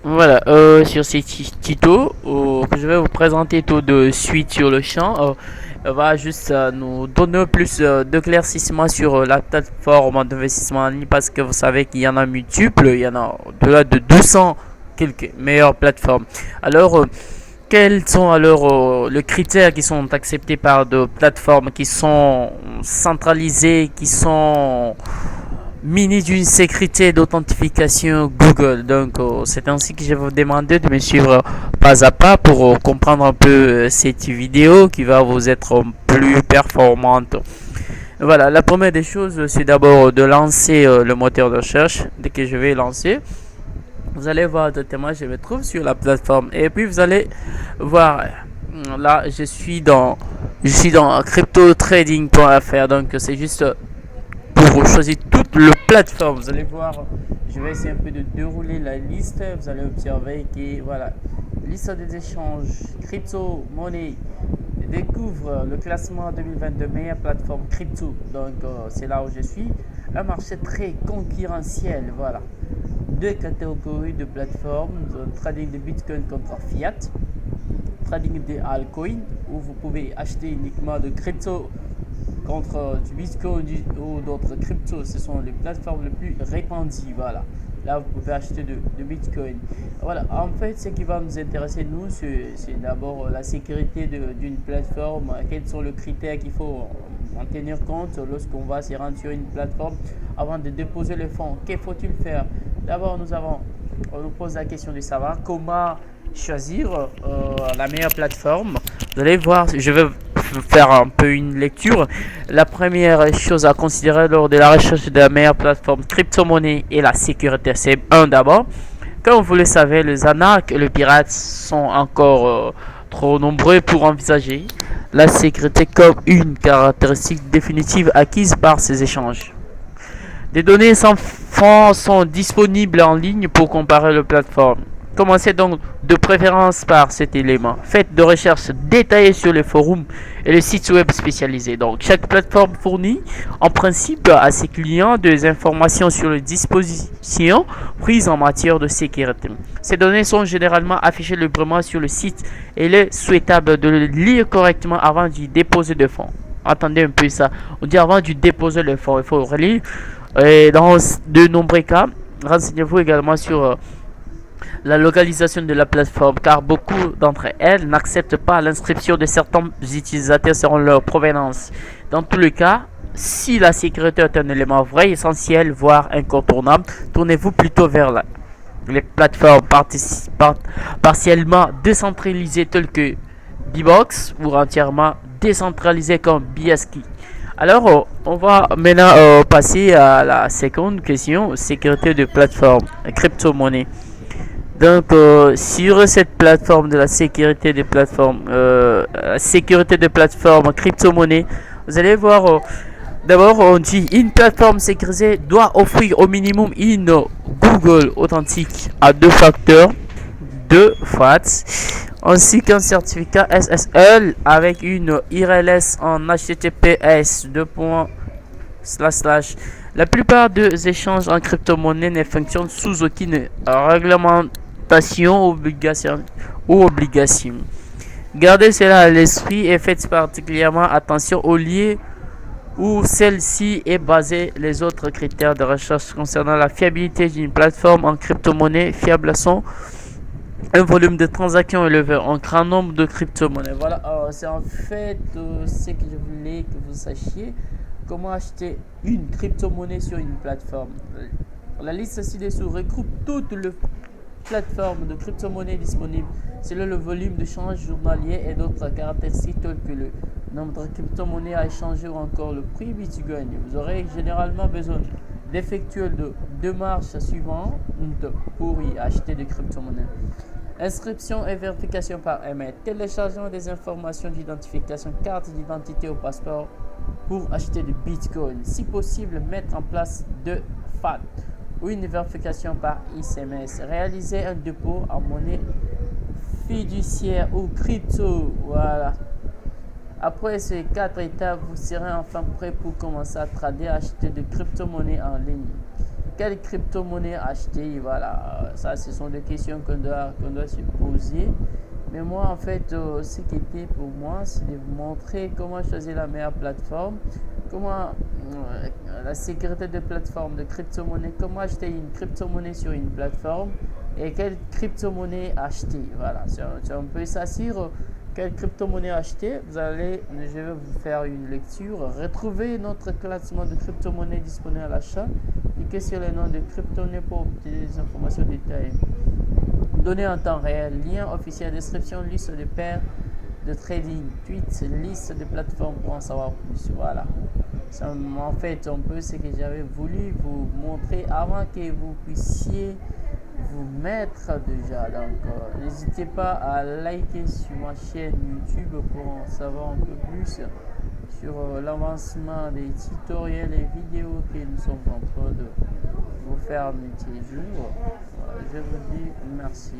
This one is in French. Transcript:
Voilà, sur ces tutos que je vais vous présenter tout de suite sur le champ, va juste nous donner plus d'éclaircissement sur la plateforme d'investissement en ligne parce que vous savez qu'il y en a multiples, il y en a au-delà de 200 quelques meilleures plateformes. Alors, quels sont alors les critères qui sont acceptés par de plateformes qui sont centralisées, qui sont mini d'une sécurité d'authentification Google. Donc, c'est ainsi que je vais vous demander de me suivre pas à pas pour comprendre un peu cette vidéo qui va vous être plus performante. Voilà, la première des choses, c'est d'abord de lancer le moteur de recherche. Dès que je vais lancer, vous allez voir directement, je me trouve sur la plateforme. Et puis, vous allez voir, là, je suis dans cryptotrading.fr. Donc, c'est juste pour choisir toute le plateforme. Vous allez voir, je vais essayer un peu de dérouler la liste. Vous allez observer que voilà, liste des échanges, crypto, monnaie. Découvre le classement 2022 meilleure plateforme crypto. Donc c'est là où je suis. Un marché très concurrentiel. Voilà. Deux catégories de plateformes, trading de Bitcoin contre Fiat, trading de altcoin où vous pouvez acheter uniquement de crypto contre du Bitcoin ou d'autres cryptos. Ce sont les plateformes les plus répandues. Voilà. Là, vous pouvez acheter de Bitcoin. Voilà. En fait, ce qui va nous intéresser, nous, c'est d'abord la sécurité d'une plateforme. Quels sont les critères qu'il faut en tenir compte lorsqu'on va se rendre sur une plateforme avant de déposer le fonds. Que faut-il faire? D'abord, on nous pose la question de savoir comment choisir la meilleure plateforme. Vous allez voir, je vais faire un peu une lecture. La première chose à considérer lors de la recherche de la meilleure plateforme crypto-monnaie est la sécurité. C'est un d'abord. Comme vous le savez, les arnaques et les pirates sont encore trop nombreux pour envisager la sécurité comme une caractéristique définitive acquise par ces échanges. Des données sans fond sont disponibles en ligne pour comparer les plateformes. Commencez donc de préférence par cet élément. Faites de recherches détaillées sur les forums et les sites web spécialisés. Donc, chaque plateforme fournit en principe à ses clients des informations sur les dispositions prises en matière de sécurité. Ces données sont généralement affichées librement sur le site et il est souhaitable de les lire correctement avant d'y déposer de fonds. Attendez un peu ça. On dit avant de déposer le fonds, il faut relire. Et dans de nombreux cas, renseignez-vous également sur la localisation de la plateforme car beaucoup d'entre elles n'acceptent pas l'inscription de certains utilisateurs selon leur provenance. Dans tous les cas, si la sécurité est un élément vrai, essentiel, voire incontournable, tournez-vous plutôt vers les plateformes partiellement décentralisées telles que Bbox ou entièrement décentralisées comme BSKey. Alors, on va maintenant passer à la seconde question, sécurité de plateforme, crypto-monnaie. Donc, sur cette plateforme de la sécurité de plateforme crypto-monnaie, vous allez voir, d'abord, on dit une plateforme sécurisée doit offrir au minimum une Google authentique à deux facteurs, deux FAT, ainsi qu'un certificat SSL avec une URLS en HTTPS. La plupart des échanges en crypto-monnaie ne fonctionnent sous aucune réglementation ou obligation. Gardez cela à l'esprit et faites particulièrement attention aux liens où celle-ci est basée. Les autres critères de recherche concernant la fiabilité d'une plateforme en crypto-monnaie fiable sont un volume de transactions élevé, un grand nombre de crypto-monnaies. Voilà, c'est en fait ce que je voulais que vous sachiez. Comment acheter une crypto-monnaie sur une plateforme. La liste ci-dessous regroupe toutes les plateformes de crypto-monnaie disponibles selon le volume de change journalier et d'autres caractéristiques telles que le nombre de crypto-monnaies à échanger ou encore le prix Bitcoin. Vous aurez généralement besoin d'effectuer de démarches suivantes pour y acheter des crypto-monnaies. Inscription et vérification par email. Téléchargement des informations d'identification, carte d'identité ou passeport pour acheter du Bitcoin. Si possible, mettre en place deux FAT ou une vérification par SMS. Réaliser un dépôt en monnaie fiduciaire ou crypto. Voilà. Après ces 4 étapes, vous serez enfin prêt pour commencer à trader, acheter de crypto-monnaies en ligne. quelle crypto-monnaie acheter? Voilà, ça ce sont des questions qu'on doit se poser. Mais moi, en fait, ce qui était pour moi, c'est de vous montrer comment choisir la meilleure plateforme, comment la sécurité de plateforme de crypto-monnaie, comment acheter une crypto-monnaie sur une plateforme et quelle crypto-monnaie acheter. Voilà, c'est un peu ça sur quelle crypto-monnaie acheter. Je vais vous faire une lecture, retrouver notre classement de crypto-monnaies disponibles à l'achat, cliquez sur le nom de crypto-monnaie pour obtenir des informations détaillées. Données en temps réel, lien officiel, description, liste de paires de trading, tweets, liste de plateformes pour en savoir plus. Voilà. C'est en fait un peu ce que j'avais voulu vous montrer avant que vous puissiez vous mettre déjà. Donc, n'hésitez pas à liker sur ma chaîne YouTube pour en savoir un peu plus sur l'avancement des tutoriels et vidéos que nous sommes en train de vous faire tous les jours. Je vous dis merci.